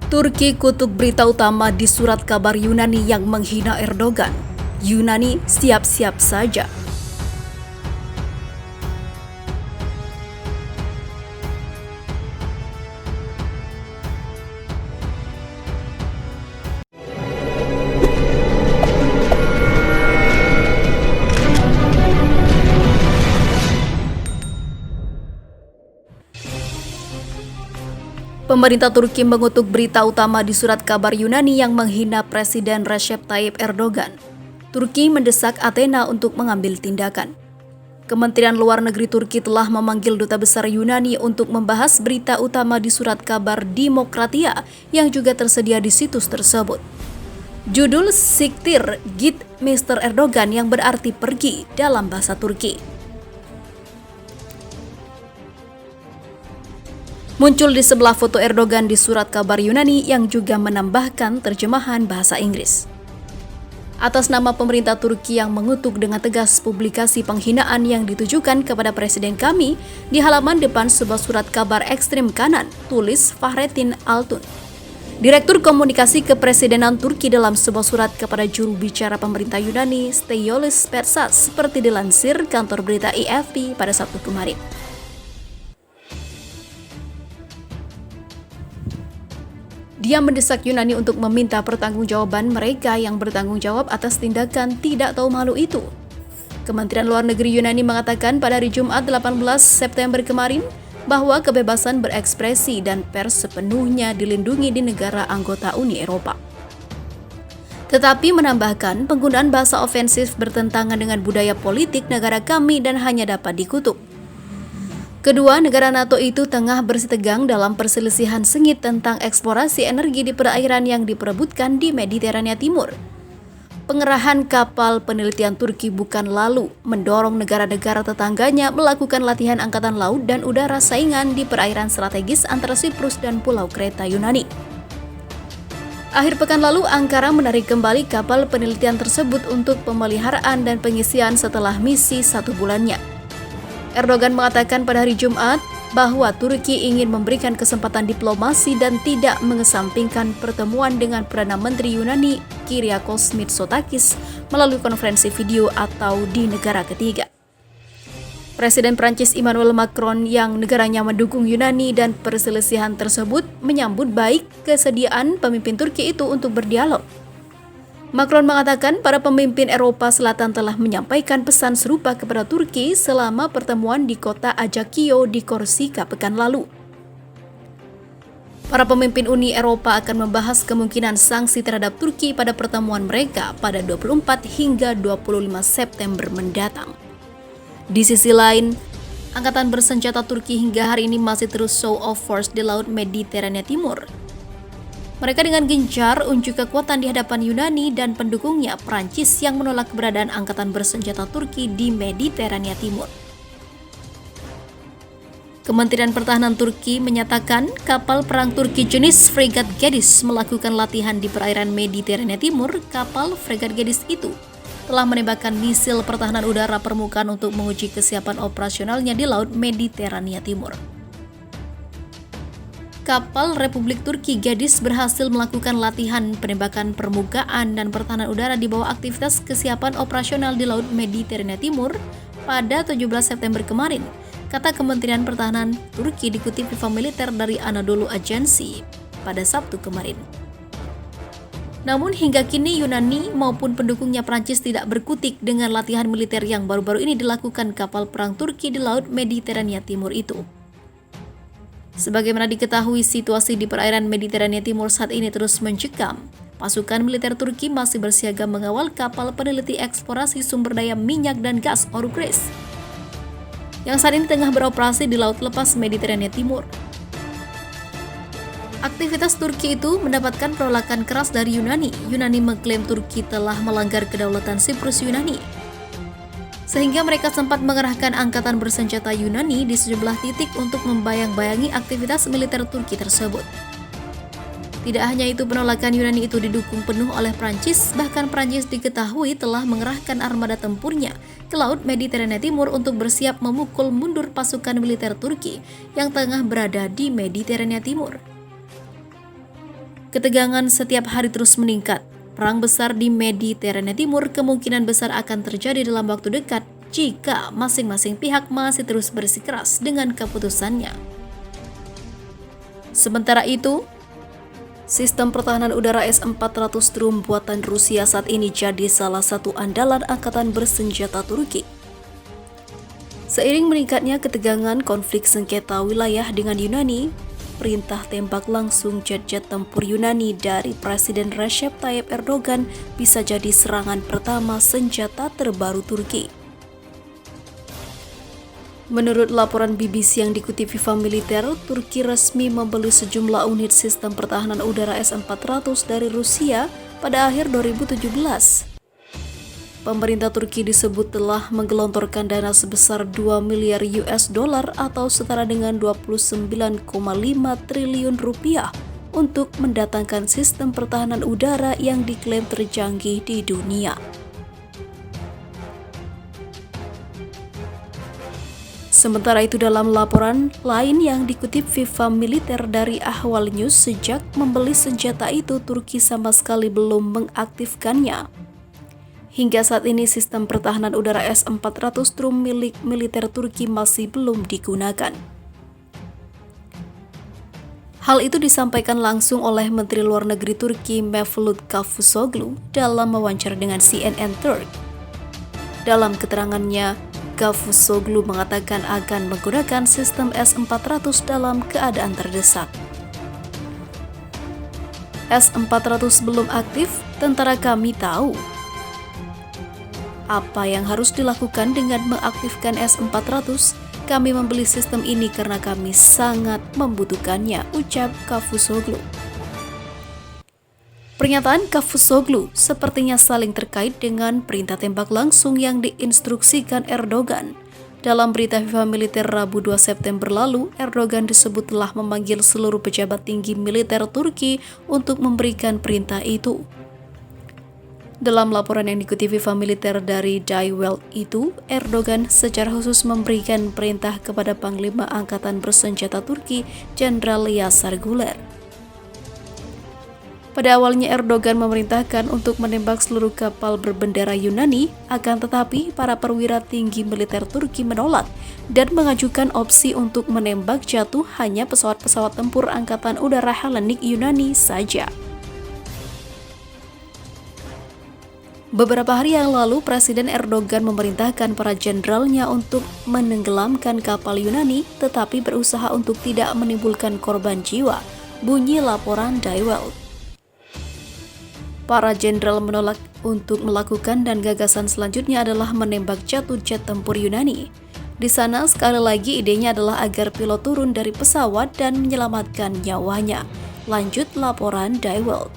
Turki kutuk berita utama di surat kabar Yunani yang menghina Erdogan. Yunani siap-siap saja. Pemerintah Turki mengutuk berita utama di surat kabar Yunani yang menghina Presiden Recep Tayyip Erdogan. Turki mendesak Athena untuk mengambil tindakan. Kementerian Luar Negeri Turki telah memanggil Duta Besar Yunani untuk membahas berita utama di surat kabar Demokratia yang juga tersedia di situs tersebut. Judul Siktir Git Mr. Erdogan yang berarti pergi dalam bahasa Turki. Muncul di sebelah foto Erdogan di surat kabar Yunani yang juga menambahkan terjemahan bahasa Inggris. Atas nama pemerintah Turki yang mengutuk dengan tegas publikasi penghinaan yang ditujukan kepada presiden kami, di halaman depan sebuah surat kabar ekstrem kanan, tulis Fahrettin Altun. Direktur Komunikasi Kepresidenan Turki dalam sebuah surat kepada juru bicara pemerintah Yunani, Staioulis Persas, seperti dilansir kantor berita AFP pada Sabtu kemarin. Dia mendesak Yunani untuk meminta pertanggungjawaban mereka yang bertanggung jawab atas tindakan tidak tahu malu itu. Kementerian Luar Negeri Yunani mengatakan pada hari Jumat 18 September kemarin bahwa kebebasan berekspresi dan pers sepenuhnya dilindungi di negara anggota Uni Eropa. Tetapi menambahkan penggunaan bahasa ofensif bertentangan dengan budaya politik negara kami dan hanya dapat dikutuk. Kedua negara NATO itu tengah bersitegang dalam perselisihan sengit tentang eksplorasi energi di perairan yang diperebutkan di Mediterania Timur. Pengerahan kapal penelitian Turki bukan lalu mendorong negara-negara tetangganya melakukan latihan angkatan laut dan udara saingan di perairan strategis antara Siprus dan Pulau Kreta Yunani. Akhir pekan lalu, Ankara menarik kembali kapal penelitian tersebut untuk pemeliharaan dan pengisian setelah misi 1 bulannya. Erdogan mengatakan pada hari Jumat bahwa Turki ingin memberikan kesempatan diplomasi dan tidak mengesampingkan pertemuan dengan Perdana Menteri Yunani Kyriakos Mitsotakis melalui konferensi video atau di negara ketiga. Presiden Prancis Emmanuel Macron yang negaranya mendukung Yunani dan perselisihan tersebut menyambut baik kesediaan pemimpin Turki itu untuk berdialog. Macron mengatakan para pemimpin Eropa Selatan telah menyampaikan pesan serupa kepada Turki selama pertemuan di kota Ajaccio di Korsika pekan lalu. Para pemimpin Uni Eropa akan membahas kemungkinan sanksi terhadap Turki pada pertemuan mereka pada 24 hingga 25 September mendatang. Di sisi lain, Angkatan Bersenjata Turki hingga hari ini masih terus show of force di Laut Mediterania Timur. Mereka dengan gencar unjuk kekuatan di hadapan Yunani dan pendukungnya Prancis yang menolak keberadaan Angkatan Bersenjata Turki di Mediterania Timur. Kementerian Pertahanan Turki menyatakan kapal perang Turki jenis Fregat Gedis melakukan latihan di perairan Mediterania Timur. Kapal Fregat Gedis itu telah menembakkan misil pertahanan udara permukaan untuk menguji kesiapan operasionalnya di Laut Mediterania Timur. Kapal Republik Turki Gedis berhasil melakukan latihan penembakan permukaan dan pertahanan udara di bawah aktivitas kesiapan operasional di Laut Mediterania Timur pada 17 September kemarin, kata Kementerian Pertahanan Turki dikutip Viva Militer dari Anadolu Agency pada Sabtu kemarin. Namun hingga kini Yunani maupun pendukungnya Prancis tidak berkutik dengan latihan militer yang baru-baru ini dilakukan kapal perang Turki di Laut Mediterania Timur itu. Sebagaimana diketahui, situasi di perairan Mediterania Timur saat ini terus mencekam. Pasukan militer Turki masih bersiaga mengawal kapal peneliti eksplorasi sumber daya minyak dan gas Orukres yang saat ini tengah beroperasi di Laut Lepas Mediterania Timur. Aktivitas Turki itu mendapatkan penolakan keras dari Yunani. Yunani mengklaim Turki telah melanggar kedaulatan Siprus Yunani, sehingga mereka sempat mengerahkan angkatan bersenjata Yunani di sejumlah titik untuk membayang-bayangi aktivitas militer Turki tersebut. Tidak hanya itu, penolakan Yunani itu didukung penuh oleh Prancis, bahkan Prancis diketahui telah mengerahkan armada tempurnya ke Laut Mediterania Timur untuk bersiap memukul mundur pasukan militer Turki yang tengah berada di Mediterania Timur. Ketegangan setiap hari terus meningkat. Perang besar di Mediterania Timur kemungkinan besar akan terjadi dalam waktu dekat jika masing-masing pihak masih terus bersikeras dengan keputusannya. Sementara itu, sistem pertahanan udara S-400 Strum buatan Rusia saat ini jadi salah satu andalan angkatan bersenjata Turki. Seiring meningkatnya ketegangan konflik sengketa wilayah dengan Yunani, perintah tembak langsung jet-jet tempur Yunani dari Presiden Recep Tayyip Erdogan bisa jadi serangan pertama senjata terbaru Turki. Menurut laporan BBC yang dikutip Viva Militer, Turki resmi membeli sejumlah unit sistem pertahanan udara S-400 dari Rusia pada akhir 2017. Pemerintah Turki disebut telah menggelontorkan dana sebesar 2 miliar US dollar atau setara dengan 29,5 triliun rupiah untuk mendatangkan sistem pertahanan udara yang diklaim tercanggih di dunia. Sementara itu dalam laporan lain yang dikutip Viva Militer dari Ahwal News, sejak membeli senjata itu Turki sama sekali belum mengaktifkannya. Hingga saat ini sistem pertahanan udara S-400 Strum milik militer Turki masih belum digunakan. Hal itu disampaikan langsung oleh Menteri Luar Negeri Turki Mevlut Cavusoglu dalam wawancara dengan CNN Turk. Dalam keterangannya, Cavusoglu mengatakan akan menggunakan sistem S-400 dalam keadaan terdesak. S-400 belum aktif, tentara kami tahu apa yang harus dilakukan dengan mengaktifkan S-400. Kami membeli sistem ini karena kami sangat membutuhkannya, ucap Cavusoglu. Pernyataan Cavusoglu sepertinya saling terkait dengan perintah tembak langsung yang diinstruksikan Erdogan. Dalam berita Viva Militer Rabu 2 September lalu, Erdogan disebut telah memanggil seluruh pejabat tinggi militer Turki untuk memberikan perintah itu. Dalam laporan yang dikutip Viva Militer dari Die Welt itu, Erdogan secara khusus memberikan perintah kepada Panglima Angkatan Bersenjata Turki, Jenderal Yasar Güler. Pada awalnya Erdogan memerintahkan untuk menembak seluruh kapal berbendera Yunani, akan tetapi para perwira tinggi militer Turki menolak dan mengajukan opsi untuk menembak jatuh hanya pesawat-pesawat tempur Angkatan Udara Hellenic Yunani saja. Beberapa hari yang lalu, Presiden Erdogan memerintahkan para jenderalnya untuk menenggelamkan kapal Yunani, tetapi berusaha untuk tidak menimbulkan korban jiwa, bunyi laporan Die Welt. Para jenderal menolak untuk melakukan dan gagasan selanjutnya adalah menembak jatuh jet tempur Yunani. Di sana sekali lagi idenya adalah agar pilot turun dari pesawat dan menyelamatkan nyawanya. Lanjut laporan Die Welt.